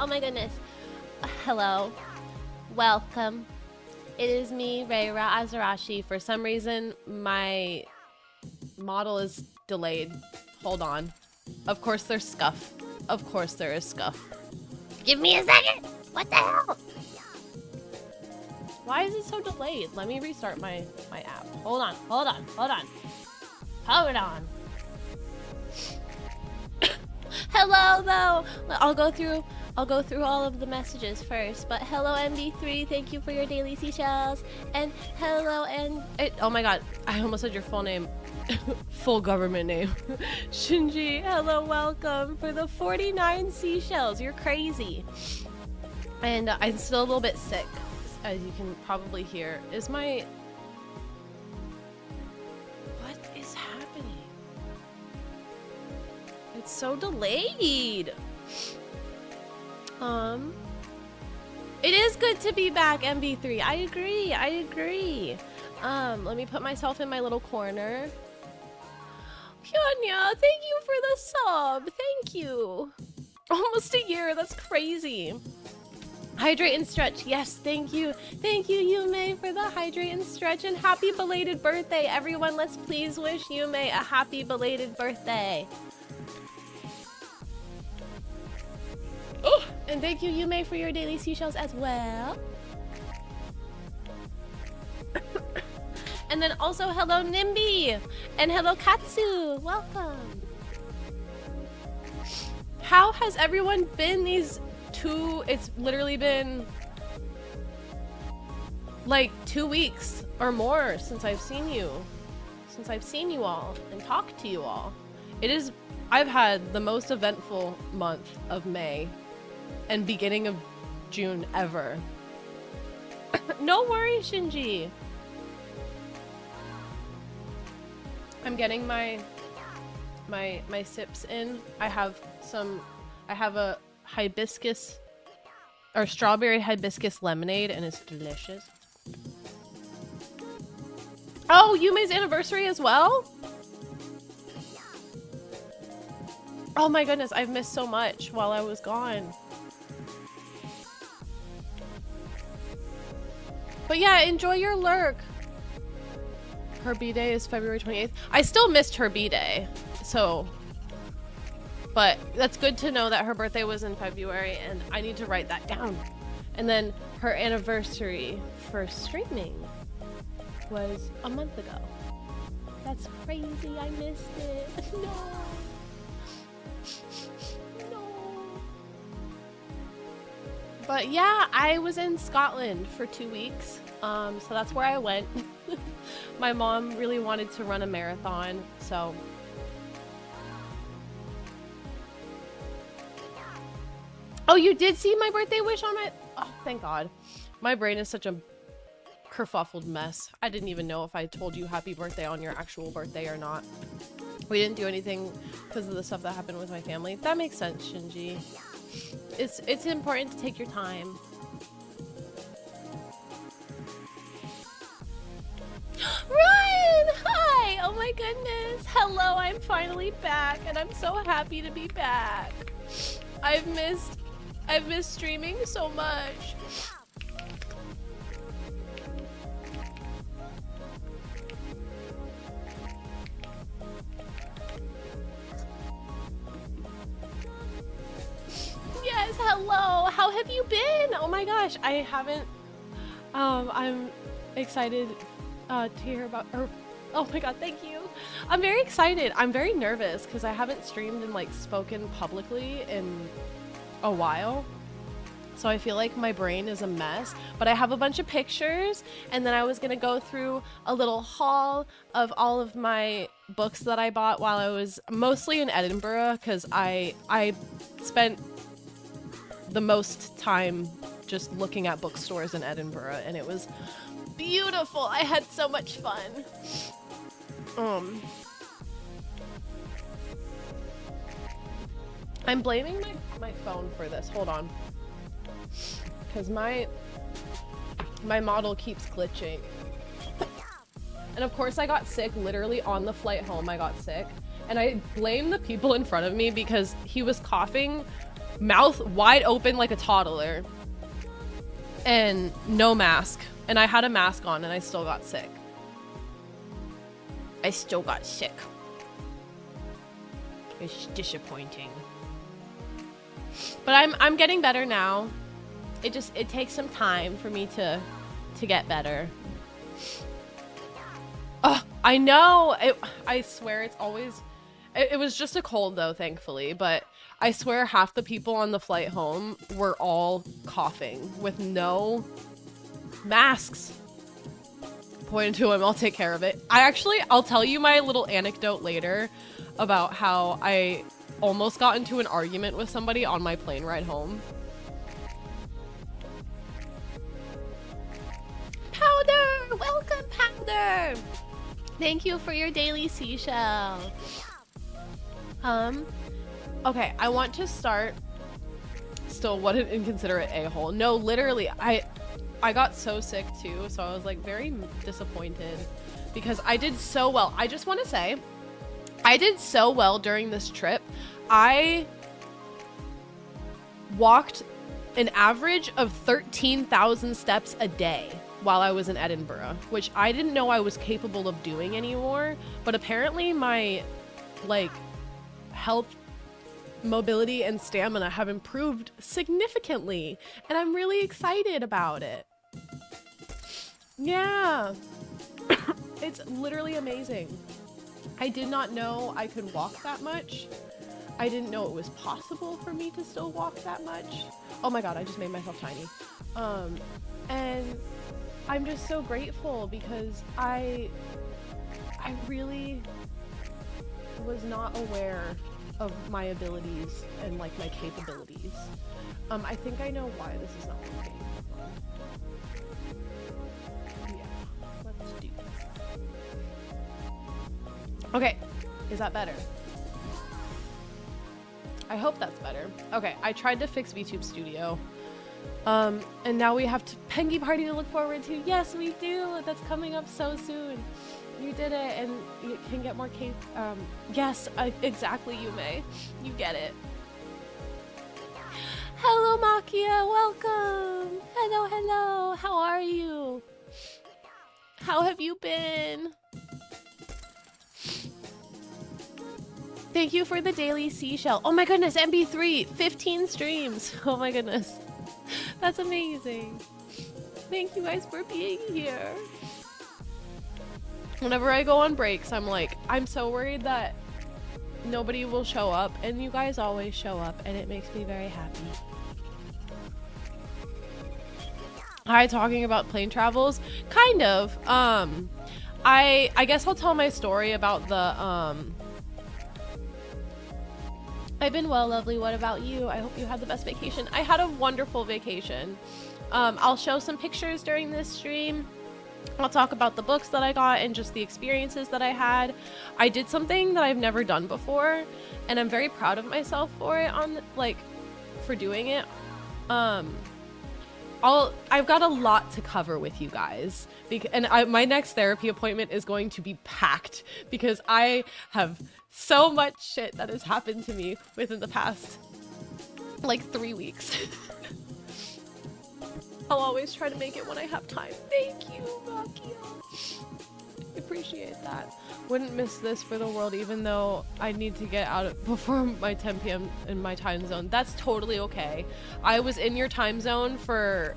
Oh my goodness. Hello. Welcome. It is me, Reira Azarashi. For some reason, my model is delayed. Hold on. Of course there's scuff. Of course there is scuff. Give me a second! What the hell? Why is it so delayed? Let me restart my app. Hold on. Hold on. Hello though. I'll go through all of the messages first. But hello MB3, thank you for your daily seashells. And hello oh my god, I almost said your full name. Full government name. Shinji, hello, welcome for the 49 seashells. You're crazy. And I'm still a little bit sick, as you can probably hear. What is happening? It's so delayed. It is good to be back, MB3. I agree. Let me put myself in my little corner. Hyunya, thank you for the sub. Thank you. Almost a year. That's crazy. Hydrate and stretch. Yes, thank you. Thank you, Yume, for the hydrate and stretch. And happy belated birthday. Everyone, let's please wish Yume a happy belated birthday. Oh, and thank you, Yume, for your daily seashells as well. And then also, hello, Nimby. And hello, Katsu. Welcome. How has everyone been these it's literally been like 2 weeks or more since I've seen you all and talked to you all. I've had the most eventful month of May and beginning of June ever. No worries, Shinji. I'm getting my sips in. I have a hibiscus or strawberry hibiscus lemonade and it's delicious. Oh, Yume's anniversary as well? Oh my goodness, I've missed so much while I was gone. But yeah, enjoy your lurk. Her B-Day is February 28th. I still missed her B-Day, so... But that's good to know that her birthday was in February, and I need to write that down. And then her anniversary for streaming was a month ago. That's crazy, I missed it. No. But yeah, I was in Scotland for 2 weeks, so that's where I went. My mom really wanted to run a marathon, so... Oh, you did see my birthday wish on my... Oh, thank God. My brain is such a kerfuffled mess. I didn't even know if I told you happy birthday on your actual birthday or not. We didn't do anything because of the stuff that happened with my family. That makes sense, Shinji. It's important to take your time. Ryan! Hi! Oh my goodness. Hello, I'm finally back and I'm so happy to be back. I've missed streaming so much. Yes, hello. How have you been? Oh my gosh, I haven't. I'm excited to hear about her. Oh my god, thank you. I'm very excited. I'm very nervous because I haven't streamed and like spoken publicly in a while. So I feel like my brain is a mess, but I have a bunch of pictures and then I was gonna go through a little haul of all of my books that I bought while I was mostly in Edinburgh because I spent the most time just looking at bookstores in Edinburgh and it was beautiful. I had so much fun. I'm blaming my phone for this. Hold on. Because my model keeps glitching. And of course I got sick literally on the flight home. I got sick. And I blame the people in front of me because he was coughing mouth wide open like a toddler, and no mask. And I had a mask on and I still got sick. It's disappointing. But I'm getting better now. It takes some time for me to get better. Oh, I know. I swear it's always... It was just a cold though, thankfully, but I swear half the people on the flight home were all coughing with no masks. Point to him, I'll take care of it. I'll tell you my little anecdote later about how I almost got into an argument with somebody on my plane ride home. Powder! Welcome, Powder! Thank you for your daily seashell. Okay, I want to start. Still, what an inconsiderate a-hole. No, literally, I got so sick too, so I was like very disappointed because I did so well. I just want to say, I did so well during this trip. I walked an average of 13,000 steps a day while I was in Edinburgh, which I didn't know I was capable of doing anymore, but apparently my, like, health, mobility, and stamina have improved significantly, and I'm really excited about it. Yeah. It's literally amazing. I did not know I could walk that much. I didn't know it was possible for me to still walk that much. Oh my god, I just made myself tiny. And I'm just so grateful because I really was not aware of my abilities and like my capabilities. I think I know why this is not working. Yeah, let's do this. Okay, is that better? I hope that's better. Okay, I tried to fix VTube Studio. And now we have Pengy Party to look forward to. Yes, we do. That's coming up so soon. You did it, and you can get more cake. Yes, exactly, Yume. You get it. Hello, Makia. Welcome. Hello, hello. How are you? How have you been? Thank you for the daily seashell. Oh my goodness, MB3, 15 streams. Oh my goodness. That's amazing. Thank you guys for being here. Whenever I go on breaks, I'm like, I'm so worried that nobody will show up, and you guys always show up, and it makes me very happy. Hi, talking about plane travels? Kind of. I guess I'll tell my story about the, I've been well, lovely. What about you? I hope you had the best vacation. I had a wonderful vacation. I'll show some pictures during this stream. I'll talk about the books that I got and just the experiences that I had. I did something that I've never done before, and I'm very proud of myself for it, for doing it. I've got a lot to cover with you guys, and my next therapy appointment is going to be packed because I have so much shit that has happened to me within the past, like, 3 weeks. I'll always try to make it when I have time. Thank you, Makia. I appreciate that. Wouldn't miss this for the world, even though I need to get out before my 10 p.m. in my time zone. That's totally okay. I was in your time zone for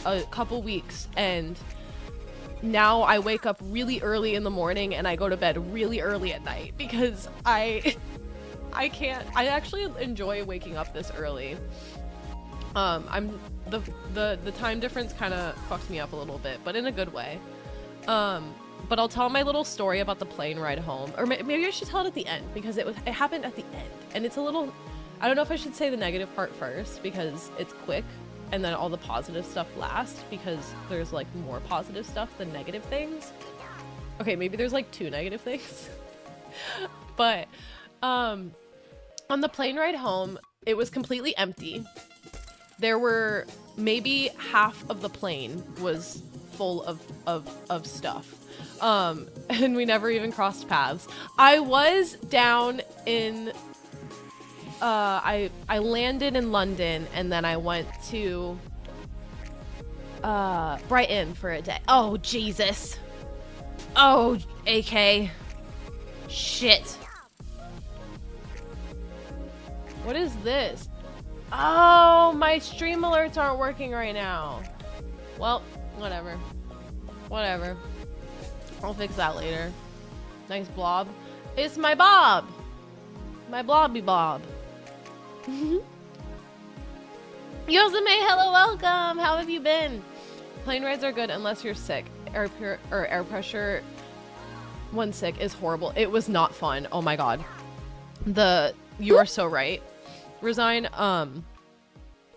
a couple weeks, and now I wake up really early in the morning and I go to bed really early at night because I actually enjoy waking up this early. The time difference kind of fucks me up a little bit, but in a good way. But I'll tell my little story about the plane ride home, or maybe I should tell it at the end because it happened at the end, and it's a little, I don't know if I should say the negative part first because it's quick, and then all the positive stuff last because there's like more positive stuff than negative things. Okay, maybe there's like 2 negative things. But on the plane ride home, it was completely empty. There were maybe half of the plane was full of stuff. And we never even crossed paths. I was down in I landed in London and then I went to Brighton for a day. Oh, Jesus. Oh, AK. Shit. What is this? Oh, my stream alerts aren't working right now. Well, whatever. Whatever. I'll fix that later. Nice blob. It's my bob. My blobby bob. Yosame, hello, welcome. How have you been? Plane rides are good unless you're sick. Air pressure when sick is horrible. It was not fun. Oh my god. You are so right. Resign.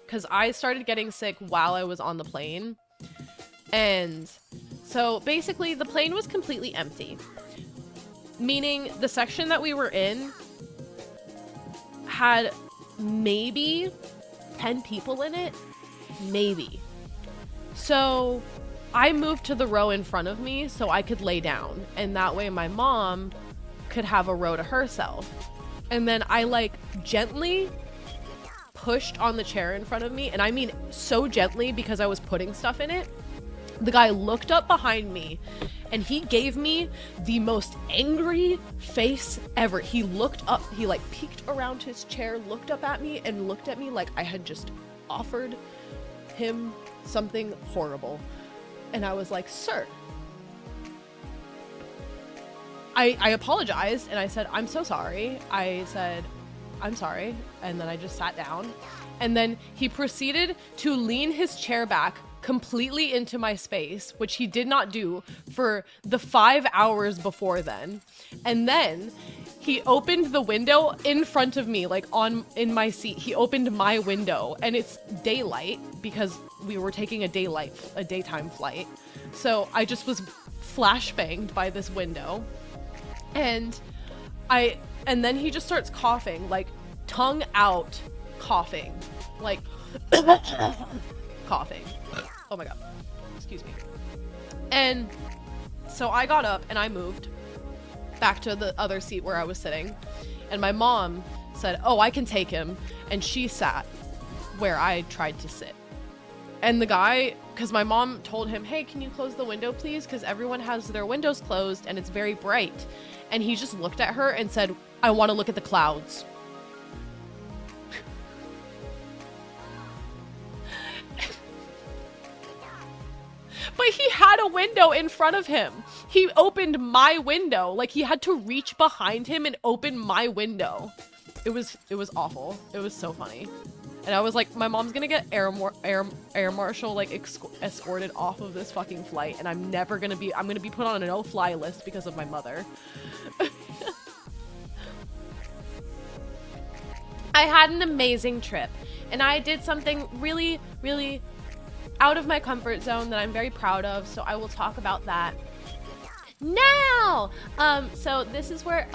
Because I started getting sick while I was on the plane. And so basically the plane was completely empty. Meaning the section that we were in had maybe 10 people in it. Maybe. So I moved to the row in front of me so I could lay down. And that way my mom could have a row to herself. And then I like gently pushed on the chair in front of me. And I mean so gently because I was putting stuff in it. The guy looked up behind me and he gave me the most angry face ever. He looked up, he like peeked around his chair, looked up at me and looked at me like I had just offered him something horrible. And I was like, sir. I apologized and I said, I'm so sorry. I said, I'm sorry. And then I just sat down. And then he proceeded to lean his chair back completely into my space, which he did not do for the 5 hours before then. And then he opened the window in front of me, like in my seat. He opened my window and it's daylight because we were taking a daytime flight. So I just was flashbanged by this window. And then he just starts coughing, like tongue out coughing, like coughing. Oh my god. Excuse me. And so I got up and I moved back to the other seat where I was sitting. And my mom said, oh, I can take him. And she sat where I tried to sit. And the guy, because my mom told him, hey, can you close the window, please? Because everyone has their windows closed and it's very bright. And he just looked at her and said, I want to look at the clouds. But he had a window in front of him. He opened my window. Like he had to reach behind him and open my window. It was awful. It was so funny. And I was like, my mom's gonna get air marshal like escorted off of this fucking flight, and I'm gonna be put on a no-fly list because of my mother. I had an amazing trip, and I did something really, really out of my comfort zone that I'm very proud of, so I will talk about that now. So this is where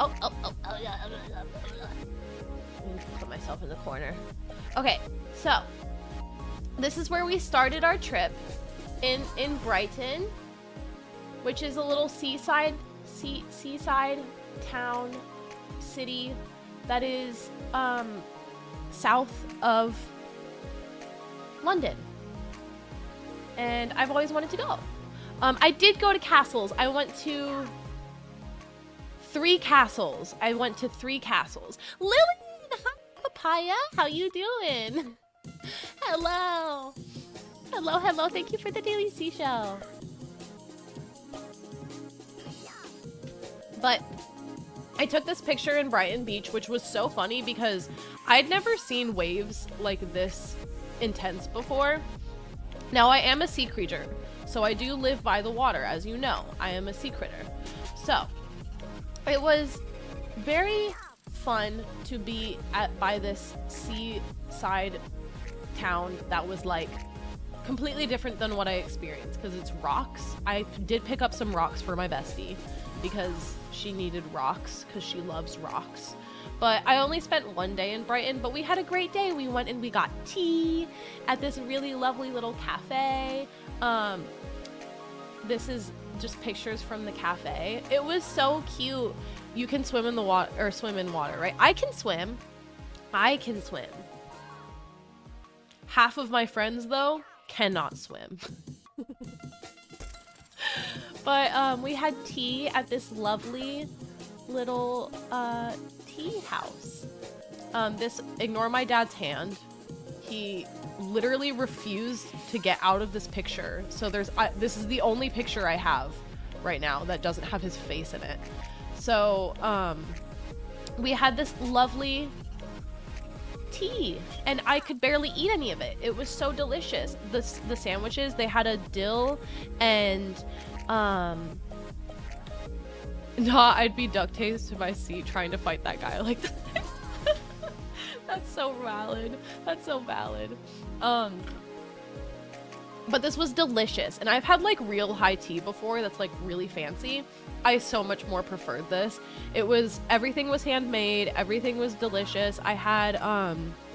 put myself in the corner. Okay, so this is where we started our trip in Brighton, which is a little seaside town city that is south of London. And I've always wanted to go. I did go to castles. I went to 3 castles. Lily! Papaya, how you doing? Hello. Hello. Thank you for the daily seashell. But I took this picture in Brighton Beach, which was so funny because I'd never seen waves like this intense before. Now, I am a sea creature, so I do live by the water, as you know. I am a sea critter. So, it was very fun to be by this seaside town that was like completely different than what I experienced because it's rocks. I did pick up some rocks for my bestie because she needed rocks because she loves rocks. But I only spent 1 day in Brighton, but we had a great day. We went and we got tea at this really lovely little cafe. This is just pictures from the cafe. It was so cute. You can swim in the water, right? I can swim. I can swim. Half of my friends, though, cannot swim. But we had tea at this lovely little tea house. Ignore my dad's hand. He literally refused to get out of this picture. So this is the only picture I have right now that doesn't have his face in it. So we had this lovely tea and I could barely eat any of it. It was so delicious. The sandwiches, they had a dill and I'd be duct taped to my seat trying to fight that guy like that. That's so valid. That's so valid. But this was delicious, and I've had like real high tea before that's like really fancy. I so much more preferred this. Everything was handmade, everything was delicious. I had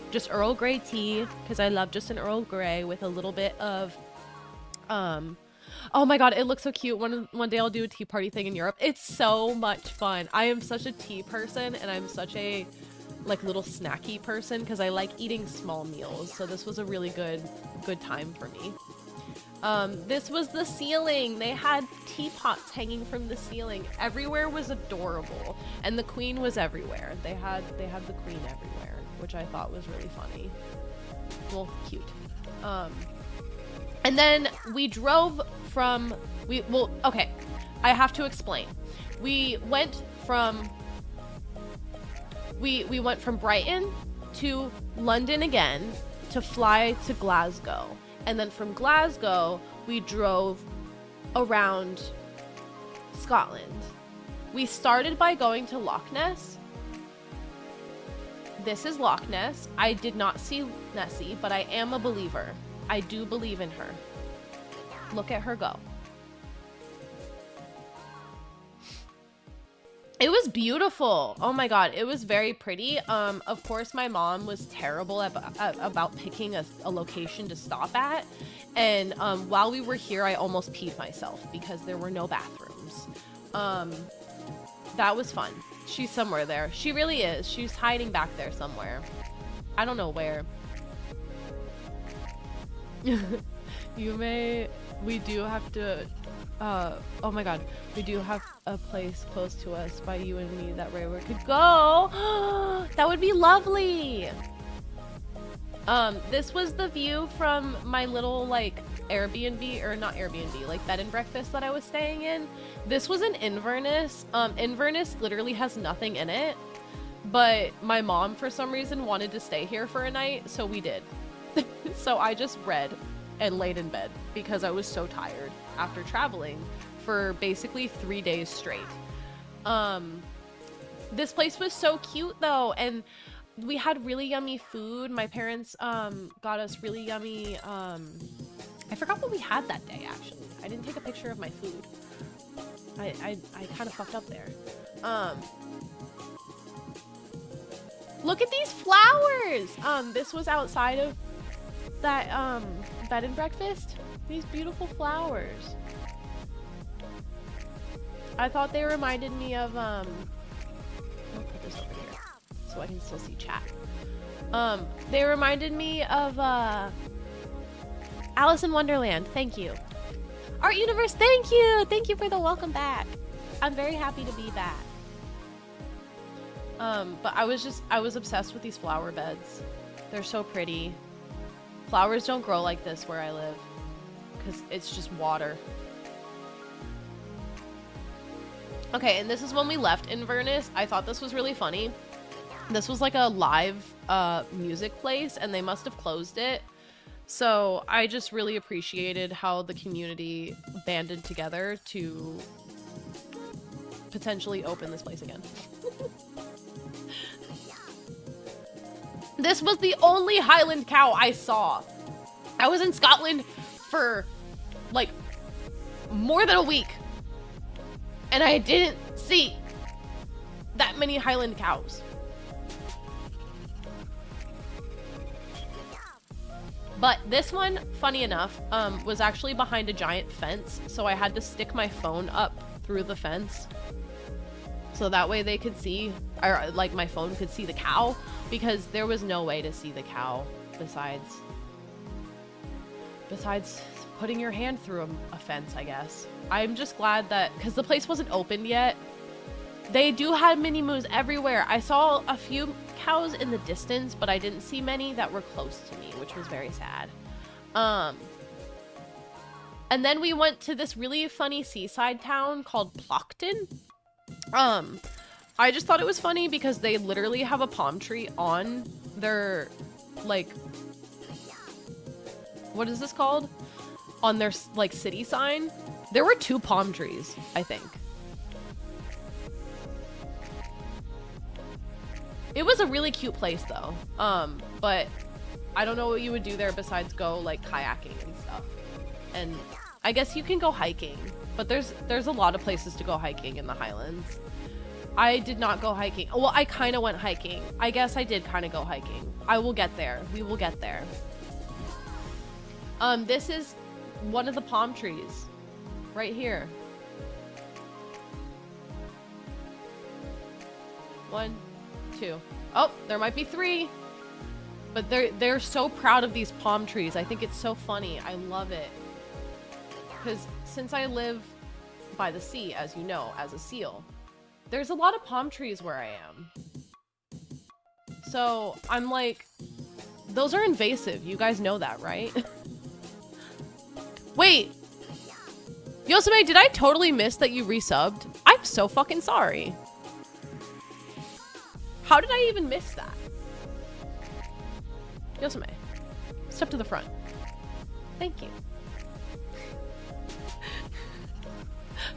just Earl Grey tea because I love just an Earl Grey with a little bit of oh my god, it looks so cute. One day I'll do a tea party thing in Europe. It's so much fun. I am such a tea person, and I'm such a like little snacky person because I like eating small meals. So this was a really good time for me. This was the ceiling. They had teapots hanging from the ceiling. Everywhere was adorable, and the queen was everywhere. They had the queen everywhere, which I thought was really funny. Well, cute. And then we drove from okay, I have to explain. We went from Brighton to London again to fly to Glasgow. And then from Glasgow, we drove around Scotland. We started by going to Loch Ness. This is Loch Ness. I did not see Nessie, but I am a believer. I do believe in her. Look at her go. It was beautiful. Oh my god, it was very pretty. Of course, my mom was terrible about picking a location to stop at. And while we were here, I almost peed myself because there were no bathrooms. That was fun. She's somewhere there. She really is. She's hiding back there somewhere. I don't know where. We do have to... oh my god, we do have a place close to us by you and me that Raywer could go. That would be lovely. This was the view from my little like Airbnb, or not Airbnb, like bed and breakfast that I was staying in. This was in Inverness. Inverness literally has nothing in it, but my mom for some reason wanted to stay here for a night, so we did. So I just read and laid in bed because I was so tired after traveling for basically 3 days straight. This place was so cute though, and we had really yummy food. My parents got us really yummy I forgot what we had that day actually. I didn't take a picture of my food. I kind of fucked up there. Look at these flowers! This was outside of that bed and breakfast. These beautiful flowers. I thought they reminded me of I'll put this over here so I can still see chat. They reminded me of Alice in Wonderland. Thank you. Art Universe, thank you! Thank you for the welcome back. I'm very happy to be back. But I was obsessed with these flower beds. They're so pretty. Flowers don't grow like this where I live, because it's just water. Okay, and this is when we left Inverness. I thought this was really funny. This was like a live music place, and they must have closed it. So I just really appreciated how the community banded together to potentially open this place again. This was the only Highland cow I saw. I was in Scotland for like more than a week, and I didn't see that many Highland cows. But this one, funny enough, was actually behind a giant fence, so I had to stick my phone up through the fence. So that way they could see, or like my phone could see the cow, because there was no way to see the cow besides putting your hand through a fence, I guess. I'm just glad that, because the place wasn't opened yet. They do have mini moos everywhere. I saw a few cows in the distance, but I didn't see many that were close to me, which was very sad. And then we went to this really funny seaside town called Plockton. I just thought it was funny because they literally have a palm tree on their, like, what is this called? On their, like, city sign. There were 2 palm trees, I think. It was a really cute place, though. But I don't know what you would do there besides go, like, kayaking and stuff. And I guess you can go hiking, but there's a lot of places to go hiking in the Highlands. I did not go hiking. Well, I kind of went hiking. I guess I did kind of go hiking. I will get there. We will get there. This is one of the palm trees right here. 1, 2. Oh, there might be 3. But they're so proud of these palm trees. I think it's so funny. I love it. Because since I live by the sea, as you know, as a seal, there's a lot of palm trees where I am. So I'm like, those are invasive. You guys know that, right? Wait. Yosame, did I totally miss that you resubbed? I'm so fucking sorry. How did I even miss that? Yosame, step to the front. Thank you.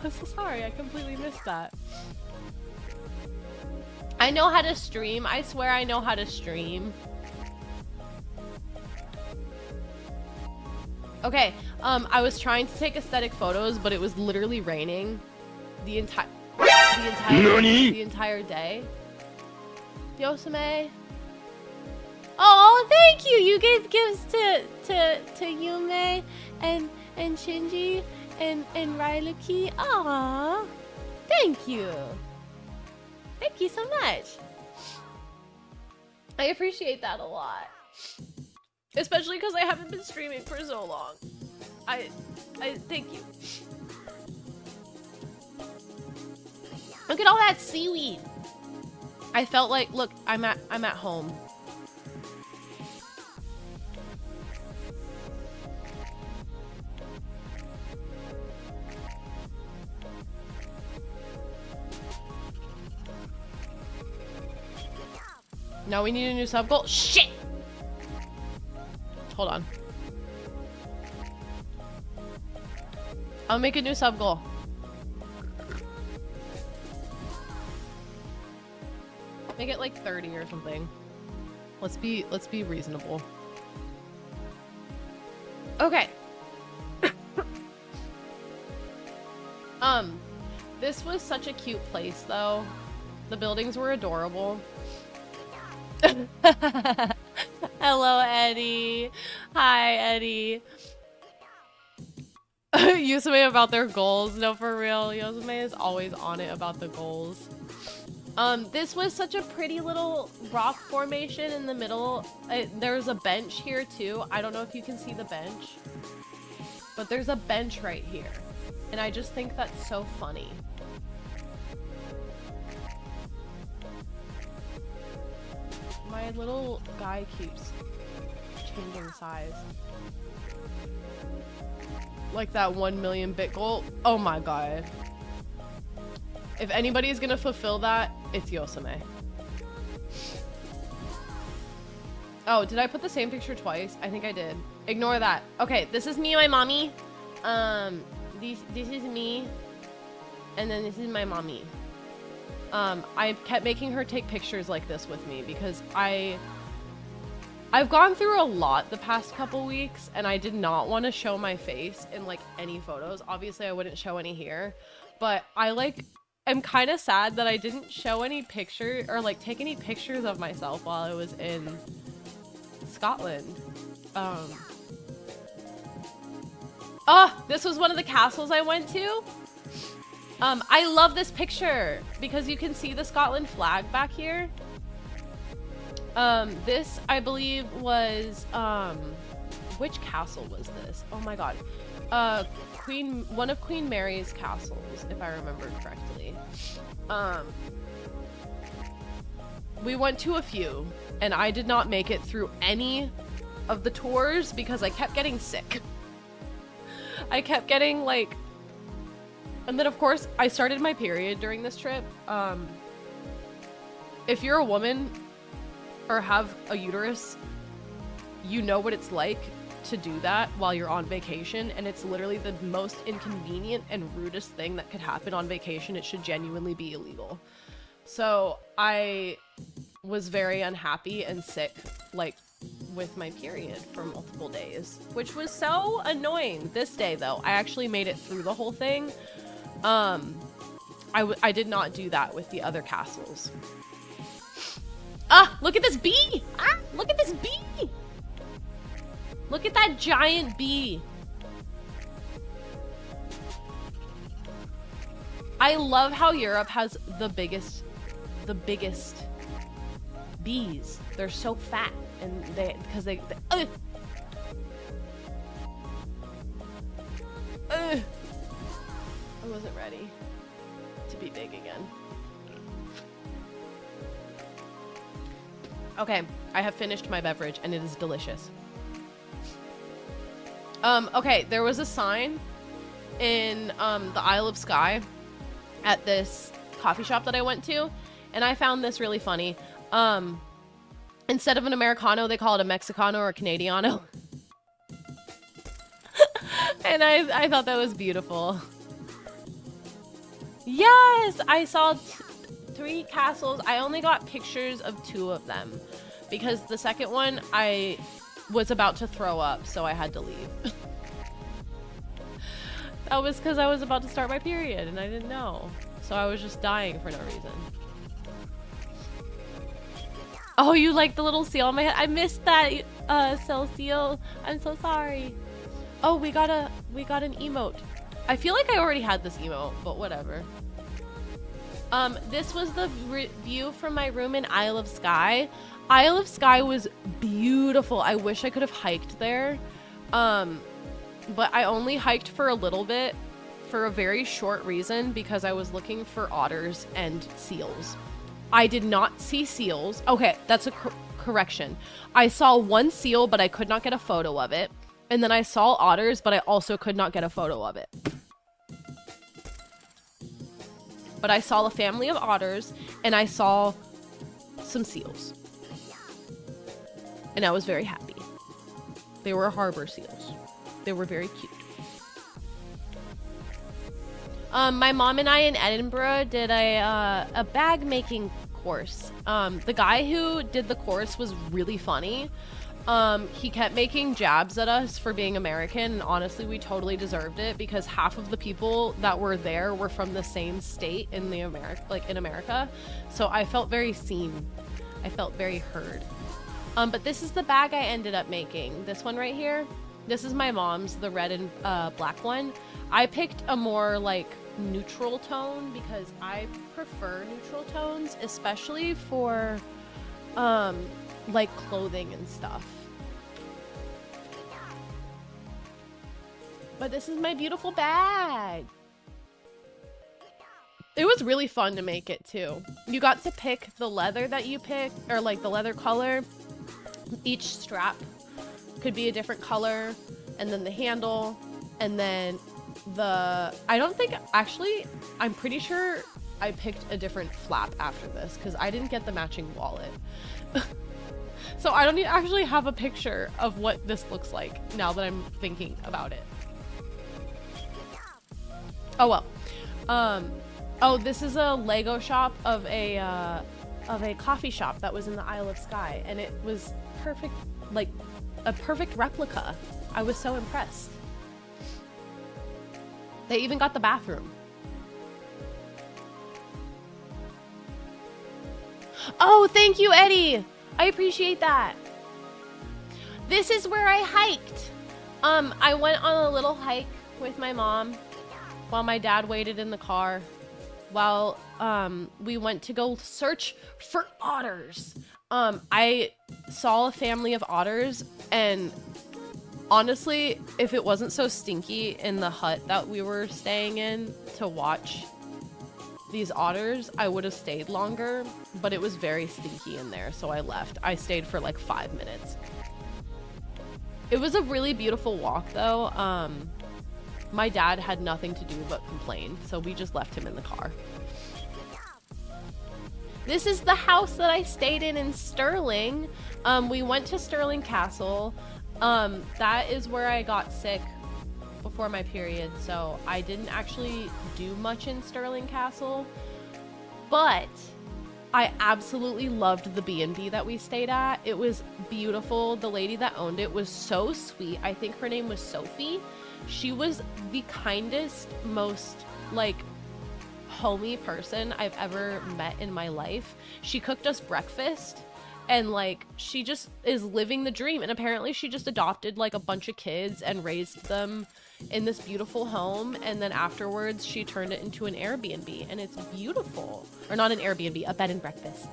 I'm so sorry, I completely missed that. I know how to stream. I swear I know how to stream. Okay, I was trying to take aesthetic photos, but it was literally raining the entire day. Yosame. Oh, thank you. You gave gifts to Yume and Shinji and Railuki. Aw, thank you. Thank you so much. I appreciate that a lot. Especially because I haven't been streaming for so long. I thank you. Look at all that seaweed. I felt like, look, I'm at home. Now we need a new sub goal. Shit! Hold on. I'll make a new sub goal. Make it like 30 or something. Let's be reasonable. Okay. This was such a cute place though. The buildings were adorable. Hello, Eddie. Hi, Eddie. Yosame about their goals. No, for real. Yosame is always on it about the goals. This was such a pretty little rock formation in the middle. There's a bench here too. I don't know if you can see the bench, but there's a bench right here. And I just think that's so funny. My little guy keeps changing size. Like that 1 million bit goal. Oh my god. If anybody's gonna fulfill that, it's Yosame. Oh, did I put the same picture twice? I think I did. Ignore that. Okay, this is me and my mommy. This is me. And then this is my mommy. I kept making her take pictures like this with me because I've gone through a lot the past couple weeks and I did not want to show my face in like any photos. Obviously I wouldn't show any here, but I'm kind of sad that I didn't show any picture or like take any pictures of myself while I was in Scotland. Oh, this was one of the castles I went to. I love this picture because you can see the Scotland flag back here. This, I believe, was, which castle was this? Oh my god. One of Queen Mary's castles, if I remember correctly. We went to a few, and I did not make it through any of the tours because I kept getting sick. I kept getting, like... And then, of course, I started my period during this trip. If you're a woman or have a uterus, you know what it's like to do that while you're on vacation, and it's literally the most inconvenient and rudest thing that could happen on vacation. It should genuinely be illegal. So I was very unhappy and sick, like, with my period for multiple days, which was so annoying. This day, though, I actually made it through the whole thing. I did not do that with the other castles. Ah, look at this bee! Ah, look at this bee! Look at that giant bee. I love how Europe has the biggest bees. They're so fat, and because I wasn't ready to be big again. Okay, I have finished my beverage and it is delicious. Okay, there was a sign in the Isle of Skye at this coffee shop that I went to, and I found this really funny. Instead of an Americano, they call it a Mexicano or a Canadiano. And I thought that was beautiful. Yes, I saw 3 castles. I only got pictures of 2 of them because the second one I was about to throw up, so I had to leave. That was because I was about to start my period and I didn't know. So I was just dying for no reason. Oh, you like the little seal on my head? I missed that, Celestial. I'm so sorry. Oh, we got an emote. I feel like I already had this emote, but whatever. This was the view from my room in Isle of Skye. Isle of Skye was beautiful. I wish I could have hiked there. But I only hiked for a little bit for a very short reason because I was looking for otters and seals. I did not see seals. Okay, that's a correction. I saw 1 seal, but I could not get a photo of it. And then I saw otters, but I also could not get a photo of it. But I saw a family of otters, and I saw some seals. And I was very happy. They were harbor seals. They were very cute. My mom and I in Edinburgh did a bag making course. The guy who did the course was really funny. He kept making jabs at us for being American, and honestly, we totally deserved it because half of the people that were there were from the same state in the in America. So I felt very seen. I felt very heard. But this is the bag I ended up making. This one right here. This is my mom's, the red and black one. I picked a more like neutral tone because I prefer neutral tones, especially for like clothing and stuff. But this is my beautiful bag. It was really fun to make it too. You got to pick the leather that you picked, or like the leather color. Each strap could be a different color, and then the handle, and then I'm pretty sure I picked a different flap after this because I didn't get the matching wallet. So I don't actually have a picture of what this looks like now that I'm thinking about it. Oh well. Oh, this is a Lego shop of a coffee shop that was in the Isle of Skye, and it was perfect, like a perfect replica. I was so impressed. They even got the bathroom. Oh, thank you, Eddie. I appreciate that. This is where I hiked. I went on a little hike with my mom while my dad waited in the car, while we went to go search for otters. I saw a family of otters, and honestly, if it wasn't so stinky in the hut that we were staying in to watch these otters, I would have stayed longer, but it was very stinky in there, so I left. I stayed for like 5 minutes. It was a really beautiful walk though. My dad had nothing to do but complain, so we just left him in the car. This is the house that I stayed in Sterling. We went to Sterling Castle. That is where I got sick before my period, so I didn't actually do much in Sterling Castle, but I absolutely loved the B&B that we stayed at. It was beautiful. The lady that owned it was so sweet. I think her name was Sophie. She was the kindest, most like homey person I've ever met in my life. She cooked us breakfast, and like she just is living the dream, and apparently she just adopted like a bunch of kids and raised them in this beautiful home, and then afterwards she turned it into an Airbnb, and it's beautiful. Or not an Airbnb, a bed and breakfast.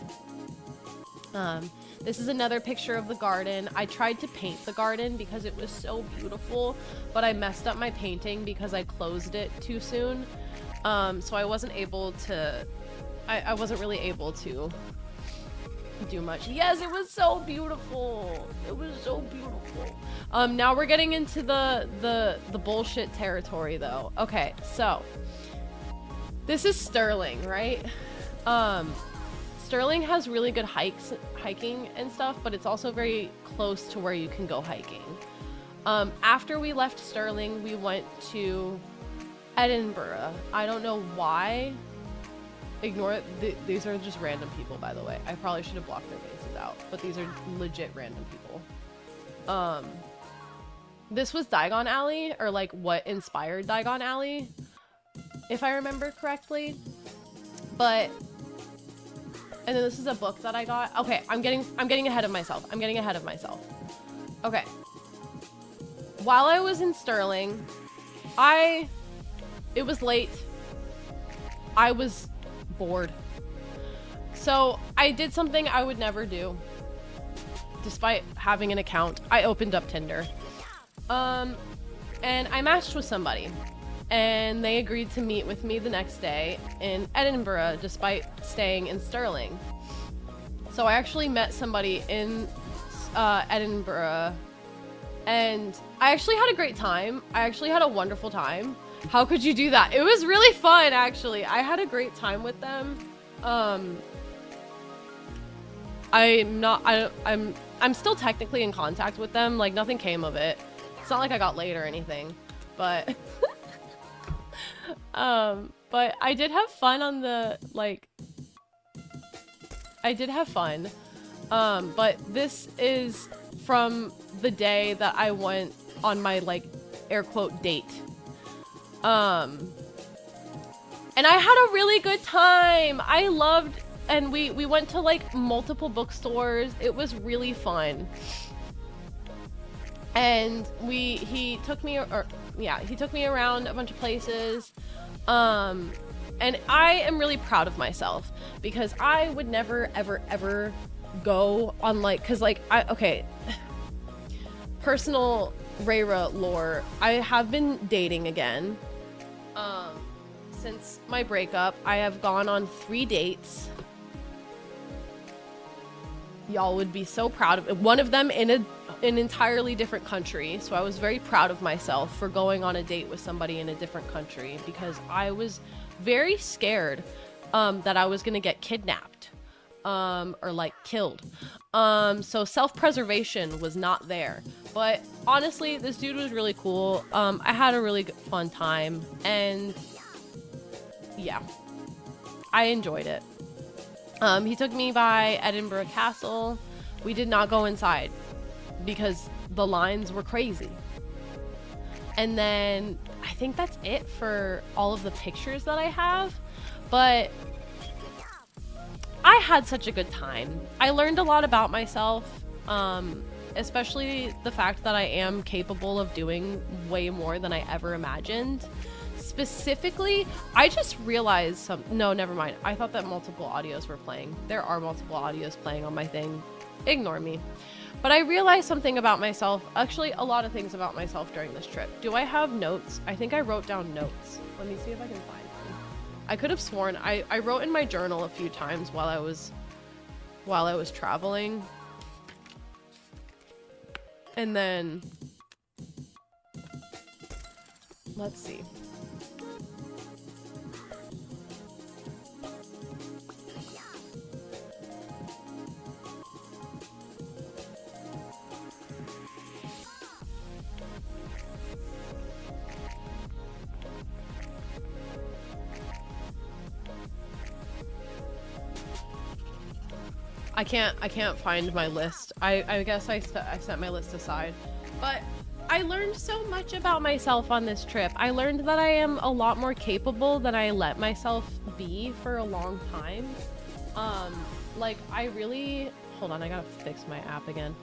This is another picture of the garden. I tried to paint the garden because it was so beautiful, but I messed up my painting because I closed it too soon. So I wasn't able to, I wasn't really able to do much. Yes, it was so beautiful. It was so beautiful. Now we're getting into the bullshit territory though. Okay, so this is Sterling, right? Sterling has really good hiking and stuff, but it's also very close to where you can go hiking. After we left Sterling, we went to Edinburgh. I don't know why. Ignore it. These are just random people, by the way. I probably should have blocked their faces out, but these are legit random people. This was Diagon Alley, or like what inspired Diagon Alley, if I remember correctly. But and then this is a book that I got. Okay, I'm getting ahead of myself. Okay. While I was in Sterling, it was late. I was bored. So I did something I would never do. Despite having an account, I opened up Tinder. And I matched with somebody. And they agreed to meet with me the next day in Edinburgh, despite staying in Sterling. So I actually met somebody in Edinburgh, and I actually had a great time. I actually had a wonderful time. How could you do that? It was really fun, actually. I had a great time with them. I'm still technically in contact with them. Like, nothing came of it. It's not like I got laid or anything, but but I did have fun on the, like, I did have fun. But this is from the day that I went on my, like, air quote date. And I had a really good time. I loved, and we went to like multiple bookstores. It was really fun. And he took me around a bunch of places. And I am really proud of myself because I would never ever go on like, cause like personal Rayra lore, I have been dating again. Since my breakup, I have gone on 3 dates. Y'all would be so proud of it. One of them in an entirely different country. So I was very proud of myself for going on a date with somebody in a different country because I was very scared that I was gonna get kidnapped or like killed. So self-preservation was not there. But honestly, this dude was really cool. I had a really fun time, and yeah, I enjoyed it. He took me by Edinburgh Castle. We did not go inside because the lines were crazy. And then I think that's it for all of the pictures that I have. But I had such a good time. I learned a lot about myself, especially the fact that I am capable of doing way more than I ever imagined. Specifically, I just realized no, never mind. I thought that multiple audios were playing. There are multiple audios playing on my thing. Ignore me. But I realized something about myself, actually a lot of things about myself during this trip. Do I have notes? I think I wrote down notes. Let me see if I can find them. I could have sworn I wrote in my journal a few times while I was traveling. And then let's see. I can't find my list. I guess I set my list aside. But I learned so much about myself on this trip. I learned that I am a lot more capable than I let myself be for a long time. Like I really, hold on, I gotta fix my app again.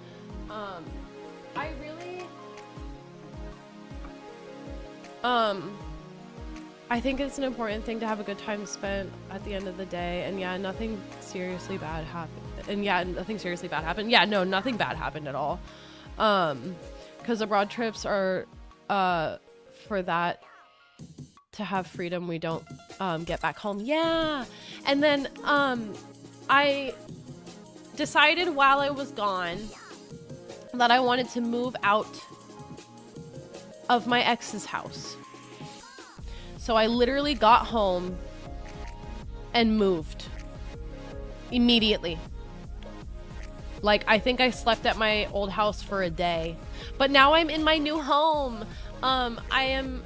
I think it's an important thing to have a good time spent at the end of the day. And yeah, nothing seriously bad happened. And yeah, nothing seriously bad happened. Yeah, no, nothing bad happened at all. Because abroad trips are for that to have freedom we don't get back home. Yeah. And then I decided while I was gone that I wanted to move out of my ex's house. So I literally got home and moved immediately. Like, I think I slept at my old house for a day, but now I'm in my new home. I am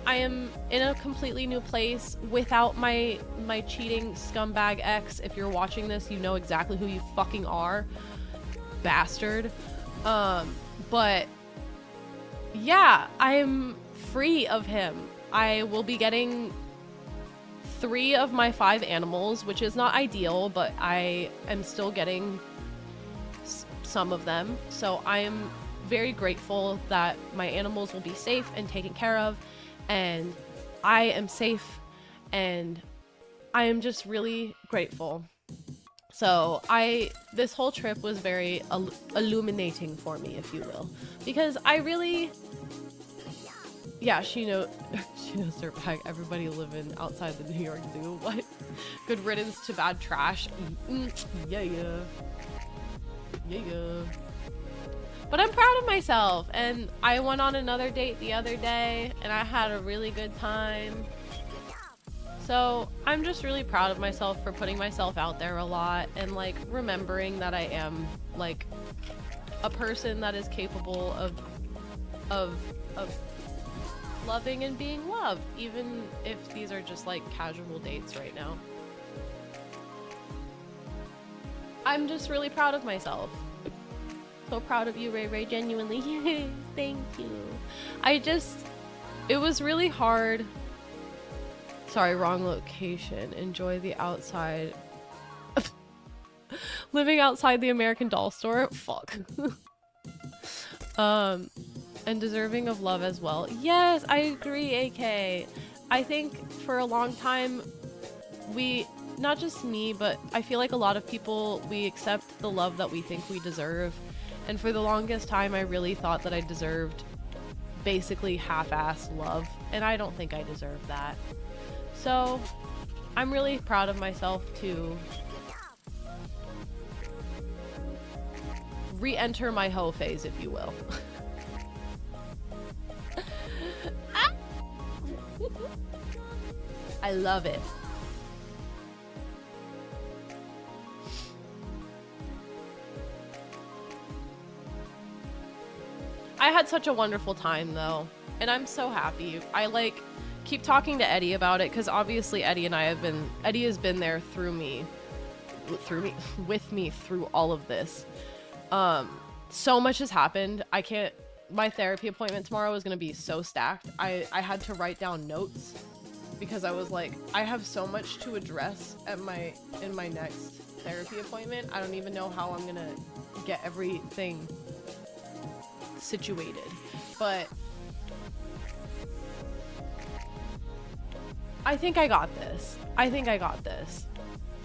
in a completely new place without my cheating scumbag ex. If you're watching this, you know exactly who you fucking are, bastard. But yeah, I'm free of him. I will be getting 3 of my 5 animals, which is not ideal, but I am still getting some of them. So I am very grateful that my animals will be safe and taken care of, and I am safe, and I am just really grateful. So this whole trip was very illuminating for me, if you will, because I really, yeah, she knows her bag. Everybody living outside the New York Zoo. What? Good riddance to bad trash. Yeah. But I'm proud of myself, and I went on another date the other day, and I had a really good time. So I'm just really proud of myself for putting myself out there a lot, and like remembering that I am like a person that is capable of loving and being loved, even if these are just like casual dates right now. I'm just really proud of myself. So proud of you, Ray Ray, genuinely. Thank you. It was really hard. Sorry, wrong location. Enjoy the outside. Living outside the American Doll store? Fuck. And deserving of love as well. Yes, I agree, AK. I think for a long time, not just me, but I feel like a lot of people, we accept the love that we think we deserve. And for the longest time, I really thought that I deserved basically half-assed love, and I don't think I deserve that. So I'm really proud of myself to re-enter my hoe phase, if you will. I love it. I had such a wonderful time though, and I'm so happy. I like keep talking to Eddie about it, because obviously Eddie has been there with me through all of this. So much has happened. My therapy appointment tomorrow is going to be so stacked. I had to write down notes because I was like, I have so much to address in my next therapy appointment. I don't even know how I'm going to get everything situated. But I think I got this. I think I got this.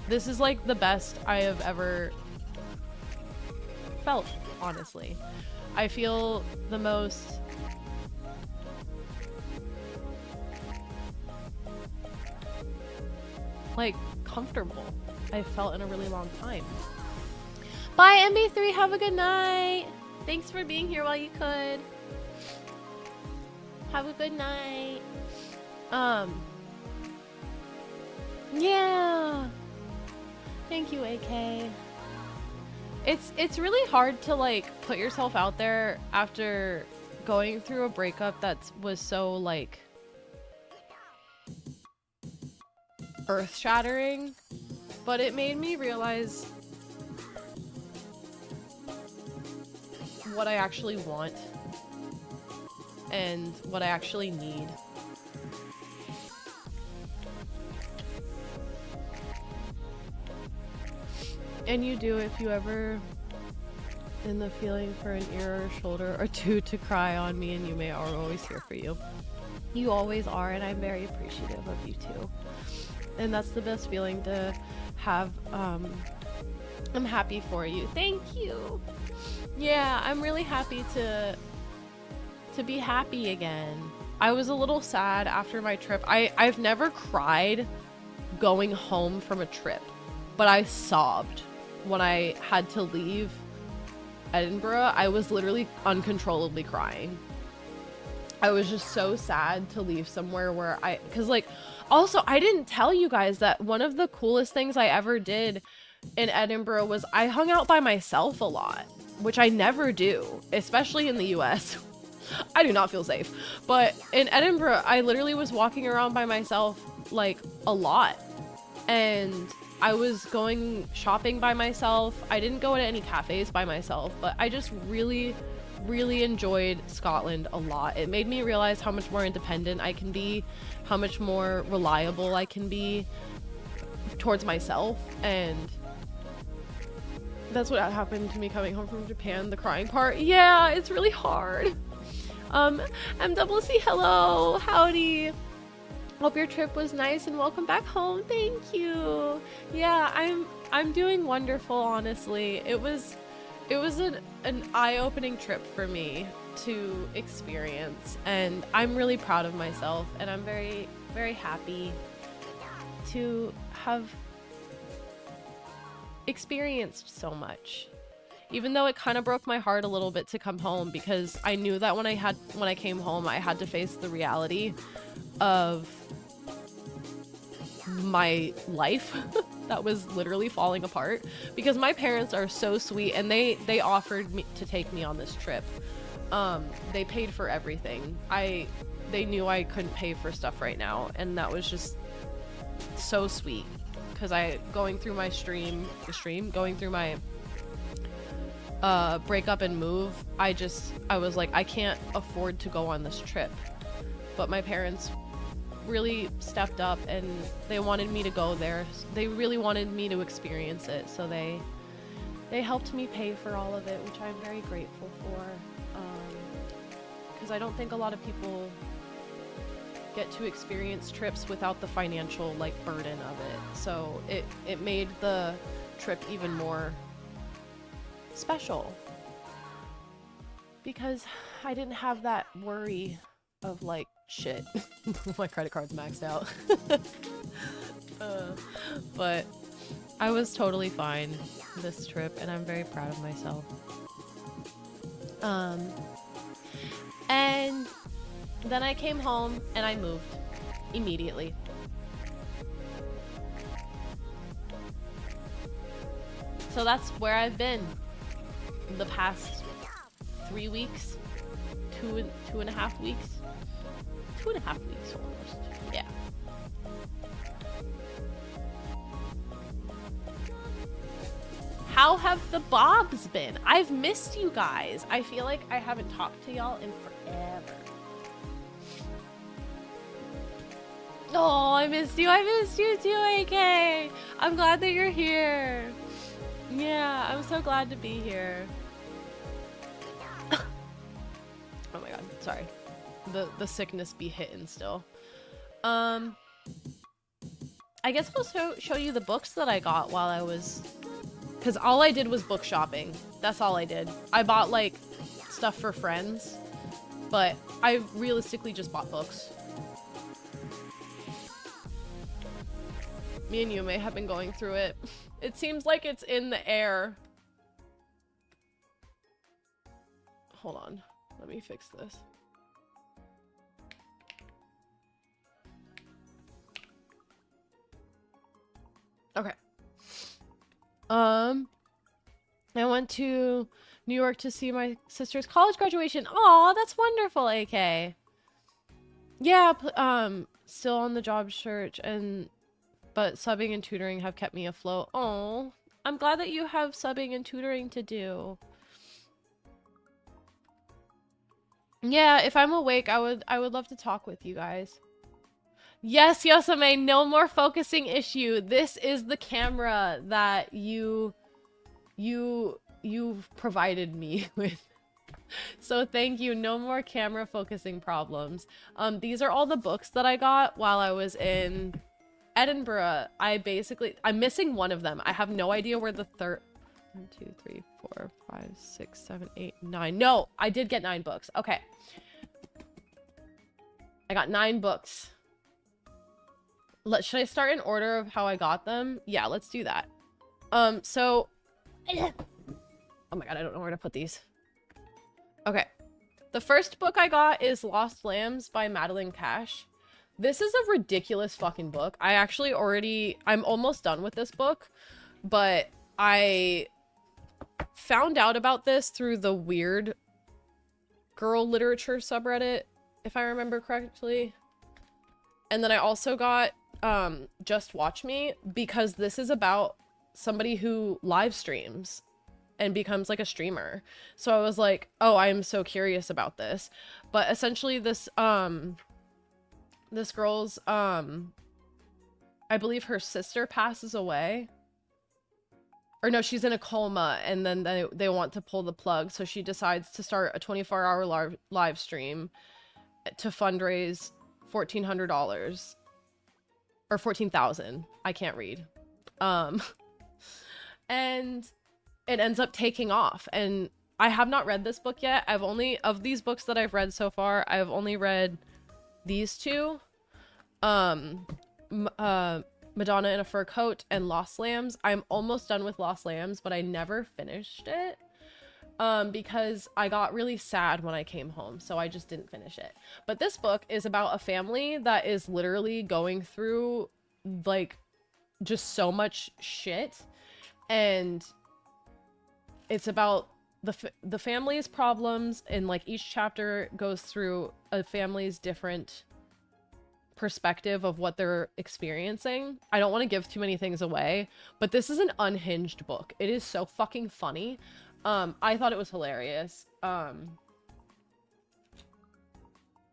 This is like the best I have ever felt, honestly. I feel the most like comfortable I've felt in a really long time. Bye MB3, have a good night. Thanks for being here while you could. Have a good night. Yeah. Thank you, AK. It's really hard to like put yourself out there after going through a breakup that was so like earth-shattering, but it made me realize what I actually want and what I actually need. And you do if you ever in the feeling for an ear or shoulder or two to cry on me, and you may are always here for you. You always are, and I'm very appreciative of you too. And that's the best feeling to have. I'm happy for you. Thank you. Yeah, I'm really happy to be happy again. I was a little sad after my trip. I've never cried going home from a trip, but I sobbed when I had to leave Edinburgh. I was literally uncontrollably crying. I was just so sad to leave somewhere where cause like, also I didn't tell you guys that one of the coolest things I ever did in Edinburgh was I hung out by myself a lot, which I never do, especially in the US. I do not feel safe, but in Edinburgh, I literally was walking around by myself like a lot, and I was going shopping by myself. I didn't go to any cafes by myself, but I just really enjoyed Scotland a lot. It made me realize how much more independent I can be, how much more reliable I can be towards myself, and that's what happened to me coming home from Japan, the crying part. Yeah, it's really hard. MCC, hello, howdy. Hope your trip was nice and welcome back home. Thank you. Yeah, I'm doing wonderful, honestly. It was an eye-opening trip for me to experience, and I'm really proud of myself, and I'm very happy to have experienced so much. Even though it kind of broke my heart a little bit to come home, because I knew that when I came home, I had to face the reality of my life that was literally falling apart, because my parents are so sweet, and they offered me to take me on this trip. They paid for everything. They knew I couldn't pay for stuff right now, and that was just so sweet, because going through my breakup and move, I was like, I can't afford to go on this trip, but my parents really stepped up, and they wanted me to go there. They really wanted me to experience it, so they helped me pay for all of it, which I'm very grateful for, because I don't think a lot of people get to experience trips without the financial like burden of it. So it made the trip even more special, because I didn't have that worry of like, shit, my credit card's maxed out. But I was totally fine this trip, and I'm very proud of myself. And then I came home and I moved immediately. So that's where I've been the past 3 weeks, two and a half weeks. 2.5 weeks almost. Yeah. How have the Bobs been? I've missed you guys. I feel like I haven't talked to y'all in forever. Oh, I missed you. I missed you too, AK. I'm glad that you're here. Yeah, I'm so glad to be here. Oh my god, sorry. The sickness be hitting still. I guess I'll show you the books that I got while I was... Because all I did was book shopping. That's all I did. I bought, like, stuff for friends. But I realistically just bought books. Me and you may have been going through it. It seems like it's in the air. Hold on. Let me fix this. Okay. I went to New York to see my sister's college graduation. Aw, that's wonderful, AK. Yeah, still on the job search, but subbing and tutoring have kept me afloat. Oh, I'm glad that you have subbing and tutoring to do. Yeah, if I'm awake, I would love to talk with you guys. Yes, Yosame, no more focusing issue. This is the camera that you've provided me with. So thank you. No more camera focusing problems. These are all the books that I got while I was in Edinburgh. I'm missing one of them. I have no idea where the third... 1, 2, 3, 4, 5, 6, 7, 8, 9. No, I did get 9 books. Okay. I got 9 books. Should I start in order of how I got them? Yeah, let's do that. So... Oh my god, I don't know where to put these. Okay. The first book I got is Lost Lambs by Madeline Cash. This is a ridiculous fucking book. I'm almost done with this book, but I found out about this through the weird girl literature subreddit, if I remember correctly. And then I also got Just Watch Me, because this is about somebody who live streams and becomes like a streamer. So I was like, oh, I am so curious about this. But essentially this girl's I believe her sister passes away. Or no, she's in a coma, and then they want to pull the plug, so she decides to start a 24-hour live stream to fundraise $1,400. Or 14,000. I can't read. And it ends up taking off. And I have not read this book yet. Of these books that I've read so far, I've only read these 2. Madonna in a Fur Coat and Lost Lambs. I'm almost done with Lost Lambs, but I never finished it because I got really sad when I came home, so I just didn't finish it. But this book is about a family that is literally going through like just so much shit, and it's about the family's problems, and like each chapter goes through a family's different perspective of what they're experiencing. I don't want to give too many things away, but this is an unhinged book. It is so fucking funny. I thought it was hilarious. I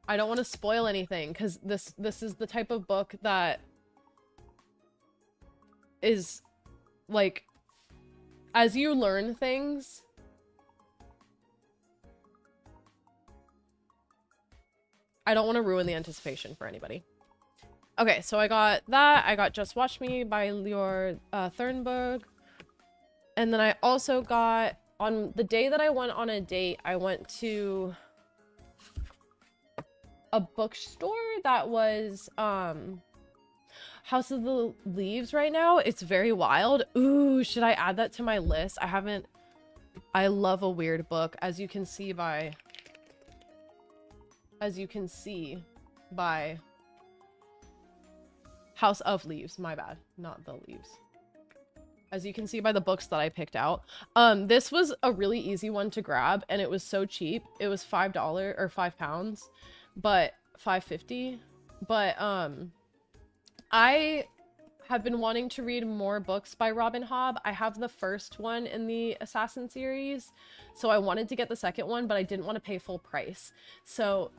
don't want to spoil anything because this is the type of book that is like, as you learn things, I don't want to ruin the anticipation for anybody. Okay, so I got that. I got Just Watch Me by Lior Thurnberg. And then I also got, on the day that I went on a date, I went to a bookstore that was House of the Leaves right now. It's very wild. Ooh, should I add that to my list? I love a weird book, as you can see by House of Leaves, my bad, not the leaves. As you can see by the books that I picked out. This was a really easy one to grab, and it was so cheap. It was $5 or £5, but $5.50. But I have been wanting to read more books by Robin Hobb. I have the first one in the Assassin series, so I wanted to get the second one, but I didn't want to pay full price. So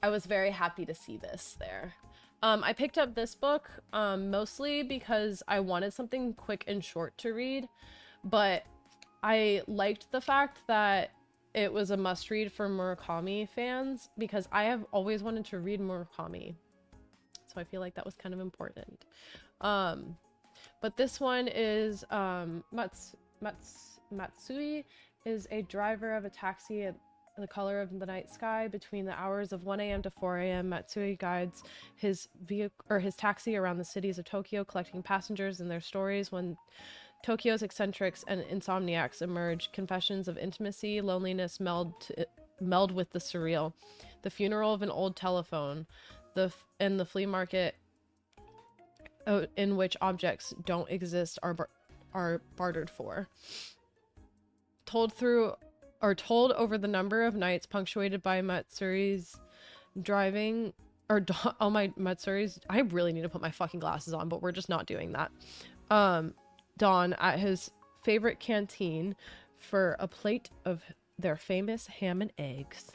I was very happy to see this there. I picked up this book mostly because I wanted something quick and short to read, but I liked the fact that it was a must-read for Murakami fans because I have always wanted to read Murakami. So so I feel like that was kind of important. But this one is Matsui is a driver of a taxi at the color of the night sky. Between the hours of 1 a.m. to 4 a.m., Matsui guides his vehicle or his taxi around the cities of Tokyo, collecting passengers and their stories. When Tokyo's eccentrics and insomniacs emerge, confessions of intimacy, loneliness meld with the surreal. The funeral of an old telephone, and the flea market in which objects don't exist are bartered for. Told over the number of nights, punctuated by Matsui's driving, Matsui's, I really need to put my fucking glasses on, but we're just not doing that. Dawn at his favorite canteen for a plate of their famous ham and eggs.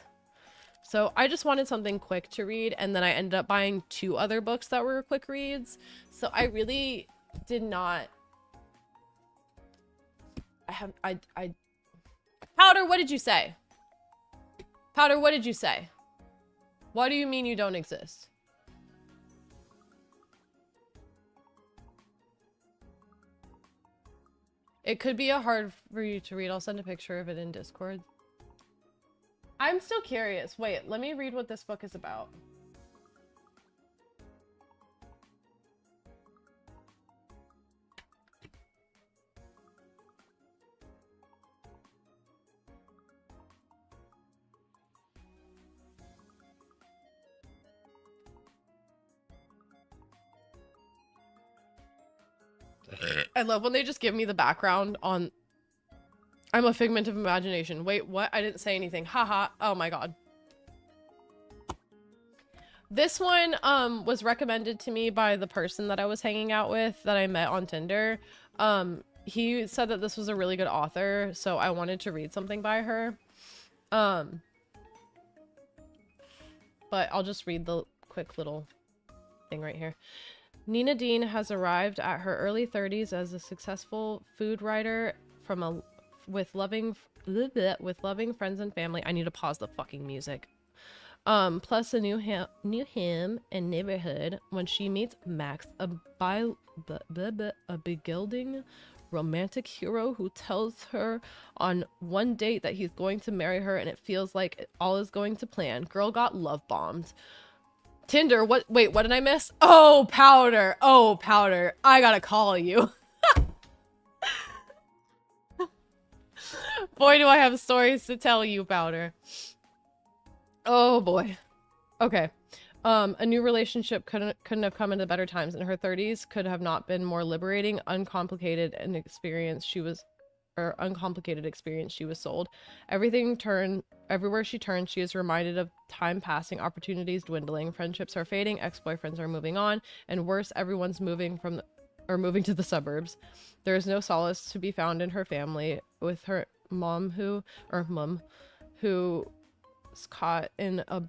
So I just wanted something quick to read, and then I ended up buying 2 other books that were quick reads. So I really did not... Powder, what did you say? Powder, what did you say? What do you mean you don't exist? It could be hard for you to read. I'll send a picture of it in Discord. I'm still curious. Wait, let me read what this book is about. I love when they just give me the background on... I'm a figment of imagination. Wait, what? I didn't say anything. Haha. Oh my god. This one was recommended to me by the person that I was hanging out with that I met on Tinder. He said that this was a really good author, so I wanted to read something by her. But I'll just read the quick little thing right here. Nina Dean has arrived at her early 30s as a successful food writer with loving friends and family. I need to pause the fucking music. Plus a new him and neighborhood when she meets Max, a beguiling romantic hero who tells her on one date that he's going to marry her, and it feels like all is going to plan. Girl got love bombed. Tinder, what? Wait, what did I miss? Oh, Powder. Oh, Powder. I gotta call you. Boy, do I have stories to tell you, Powder. Oh, boy. Okay. A new relationship couldn't have come into better times. In her 30s, could have not been more liberating, uncomplicated experience she was sold. Everywhere she turns, she is reminded of time passing, opportunities dwindling, friendships are fading, ex-boyfriends are moving on, and worse, everyone's moving to the suburbs. There is no solace to be found in her family, with her mum who is caught in a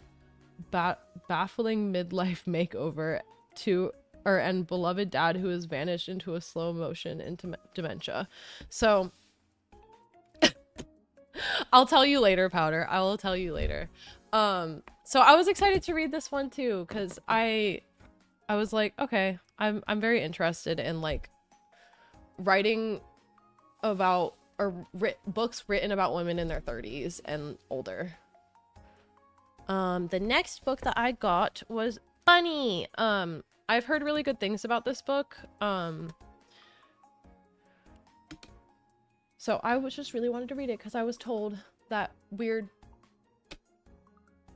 baffling midlife makeover and beloved dad who has vanished into a slow motion into dementia. So I'll tell you later, Powder. I will tell you later. So I was excited to read this one too, because I was like, okay, I'm very interested in like writing about books written about women in their 30s and older. The next book that I got was Bunny. I've heard really good things about this book. So I was just really wanted to read it because I was told that weird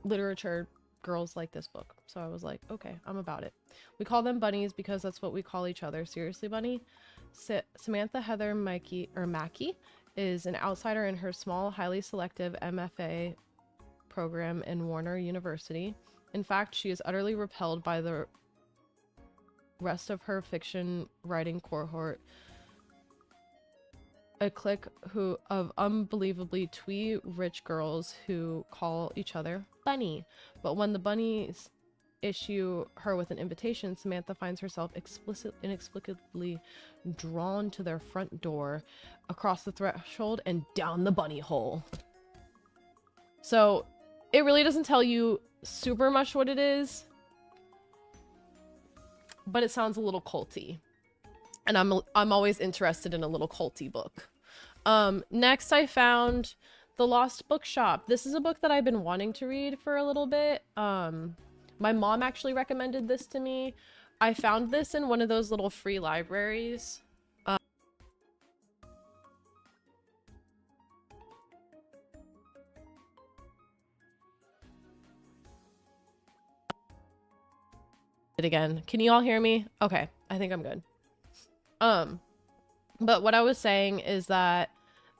literature girls like this book. So I was like, okay, I'm about it. We call them bunnies because that's what we call each other. Seriously, Bunny? Samantha Heather Mackie is an outsider in her small, highly selective MFA program in Warner University. In fact, she is utterly repelled by the rest of her fiction writing cohort, a clique of unbelievably twee rich girls who call each other Bunny. But when the bunnies issue her with an invitation, Samantha finds herself inexplicably drawn to their front door, across the threshold, and down the bunny hole. So it really doesn't tell you super much what it is. but it sounds a little culty. And I'm always interested in a little culty book. Next I found The Lost Bookshop. This is a book that I've been wanting to read for a little bit. My mom actually recommended this to me. I found this in one of those little free libraries. It again. Can you all hear me? Okay, I think I'm good. But what I was saying is that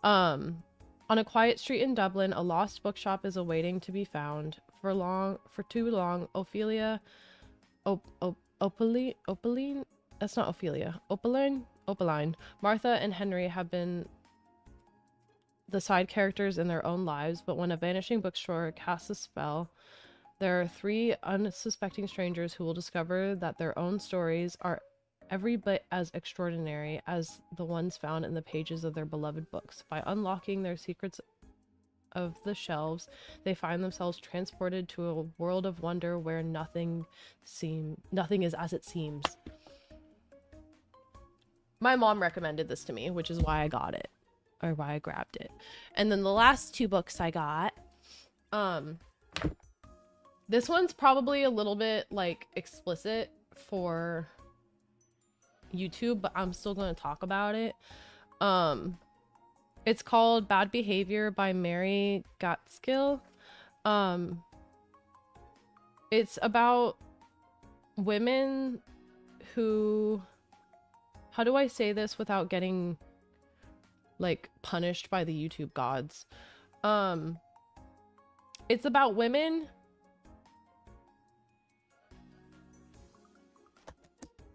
on a quiet street in Dublin, a lost bookshop is awaiting to be found. For too long, Ophelia Opaline? That's not Ophelia. Opaline. Martha and Henry have been the side characters in their own lives, but when a vanishing bookstore casts a spell, there are 3 unsuspecting strangers who will discover that their own stories are every bit as extraordinary as the ones found in the pages of their beloved books. By unlocking their secrets of the shelves, they find themselves transported to a world of wonder where nothing is as it seems. My mom recommended this to me, which is why I got it, or why I grabbed it. And then the last 2 books I got, this one's probably a little bit like explicit for YouTube, but I'm still going to talk about it. It's called Bad Behavior by Mary Gaitskill. It's about women who, how do I say this without getting like punished by the YouTube gods? It's about women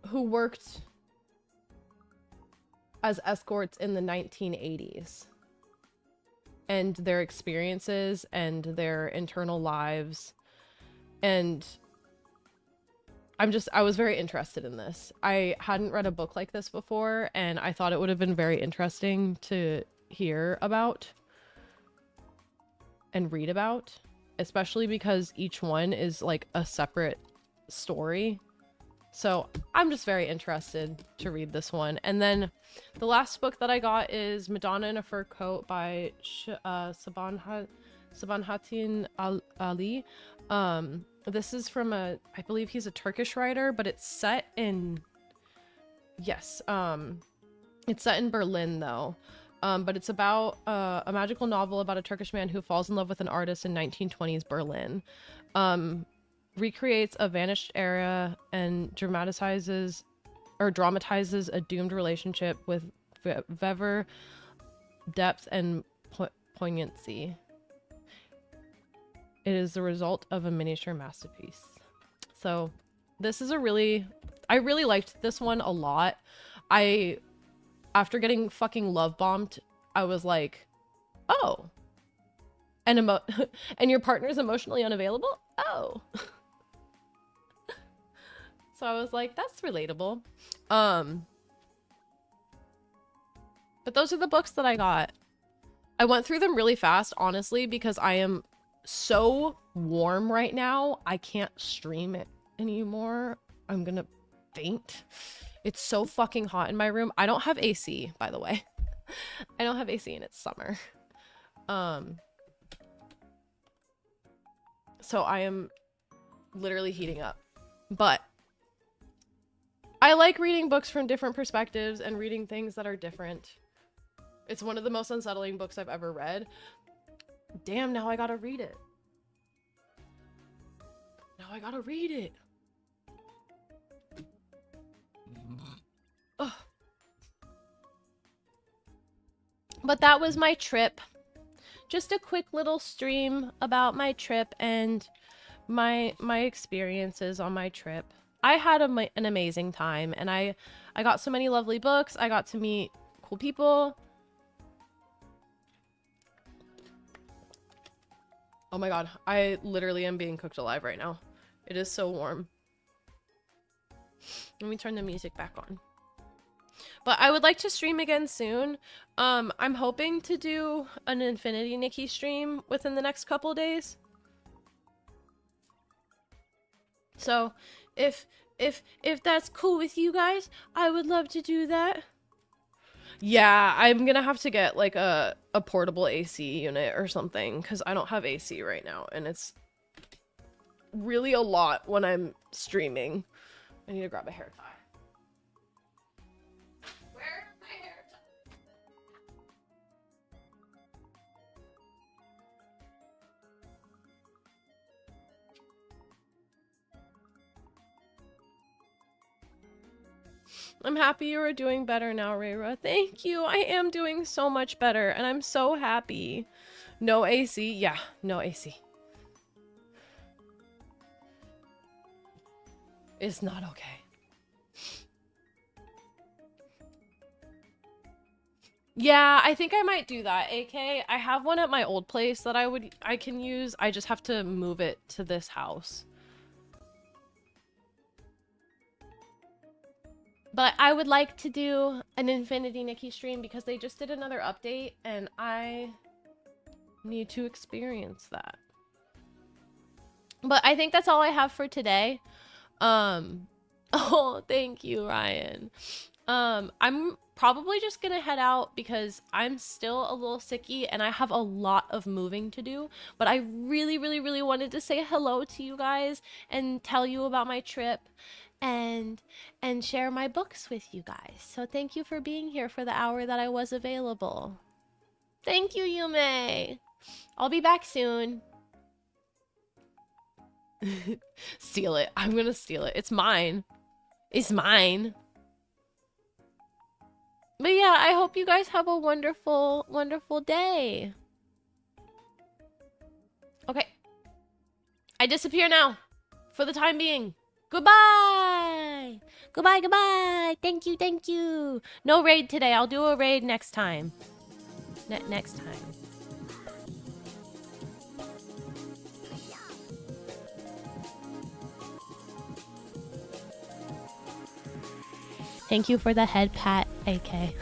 who worked as escorts in the 1980s and their experiences and their internal lives. And I was very interested in this. I hadn't read a book like this before, and I thought it would have been very interesting to hear about and read about, especially because each one is like a separate story. So I'm just very interested to read this one. And then the last book that I got is Madonna in a Fur Coat by Sabahattin Ali. This is from I believe he's a Turkish writer, but it's set in, yes, it's set in Berlin though. But it's about a magical novel about a Turkish man who falls in love with an artist in 1920s Berlin. Recreates a vanished era and dramatizes a doomed relationship with fervor, depth, and poignancy. It is the result of a miniature masterpiece. So this is I really liked this one a lot. After getting fucking love bombed, I was like, oh, and and your partner's emotionally unavailable? Oh. So I was like, that's relatable. But those are the books that I got. I went through them really fast, honestly, because I am so warm right now. I can't stream it anymore. I'm gonna faint. It's so fucking hot in my room. I don't have AC, by the way. I don't have AC and it's summer. So I am literally heating up. But I like reading books from different perspectives and reading things that are different. It's one of the most unsettling books I've ever read. Damn, now I gotta read it. Now I gotta read it. Ugh. But that was my trip. Just a quick little stream about my trip and my experiences on my trip. I had an amazing time, and I got so many lovely books. I got to meet cool people. Oh my god, I literally am being cooked alive right now. It is so warm. Let me turn the music back on. But I would like to stream again soon. I'm hoping to do an Infinity Nikki stream within the next couple days. So if If that's cool with you guys, I would love to do that. Yeah, I'm gonna have to get like a portable AC unit or something because I don't have AC right now and it's really a lot when I'm streaming. I need to grab a hair tie. Where's my hair tie? I'm happy you are doing better now, Rayra. Thank you. I am doing so much better and I'm so happy. No AC? Yeah, no AC. It's not okay. Yeah, I think I might do that, AK. I have one at my old place that I can use. I just have to move it to this house. But I would like to do an Infinity Nikki stream because they just did another update and I need to experience that. But I think that's all I have for today. Oh, thank you, Ryan. I'm probably just gonna head out because I'm still a little sicky and I have a lot of moving to do. But I really, really, really wanted to say hello to you guys and tell you about my trip and share my books with you guys. So thank you for being here for the hour that I was available. Thank you, Yume. I'll be back soon. Steal it. I'm gonna steal it. It's mine. It's mine. But yeah, I hope you guys have a wonderful, wonderful day. Okay. I disappear now. For the time being. Goodbye! Goodbye, goodbye! Thank you, thank you! No raid today. I'll do a raid next time. Next time. Thank you for the head pat, AK.